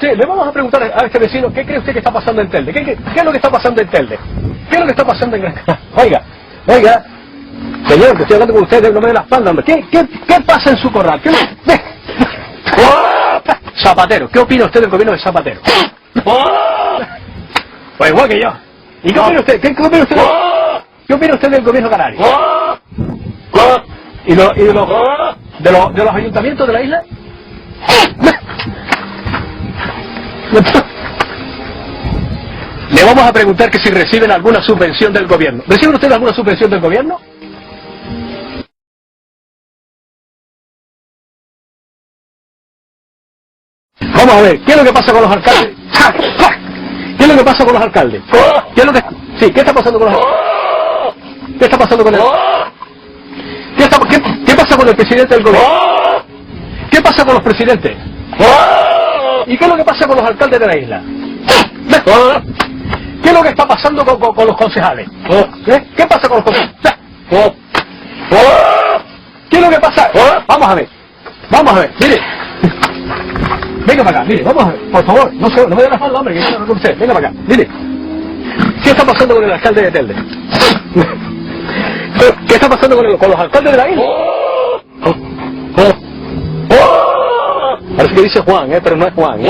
Sí, le vamos a preguntar a este vecino, ¿qué cree usted que está pasando en Telde? ¿Qué es lo que está pasando en Telde? ¿Qué es lo que está pasando en Granada? Oiga, señor, que estoy hablando con usted, no me dé la espalda, hombre. ¿Qué pasa en su corral? Zapatero, ¿qué opina usted del gobierno de Zapatero? Pues igual que yo. ¿Y qué opina usted? ¿Qué opina usted del gobierno canario? ¿Y de los ayuntamientos de la isla? Le vamos a preguntar que si reciben alguna subvención del gobierno. ¿Reciben ustedes alguna subvención del gobierno? Vamos a ver, ¿qué es lo que pasa con los alcaldes? ¿Qué es lo que pasa con los alcaldes? ¿Qué está pasando con los alcaldes? ¿Qué está pasando con él? ¿Qué pasa con el presidente del gobierno? ¿Qué pasa con los presidentes? ¿Y qué es lo que pasa con los alcaldes de la isla? ¿Qué es lo que está pasando con los concejales? ¿Qué pasa con los concejales? ¿Qué es lo que pasa? Vamos a ver, mire. Venga para acá, mire, vamos a ver, por favor, no me dé la espalda, hombre, que yo no con usted, venga para acá, mire. ¿Qué está pasando con el alcalde de Telde? ¿Qué está pasando con los alcaldes de la isla? Parece que dice Juan, pero no es Juan,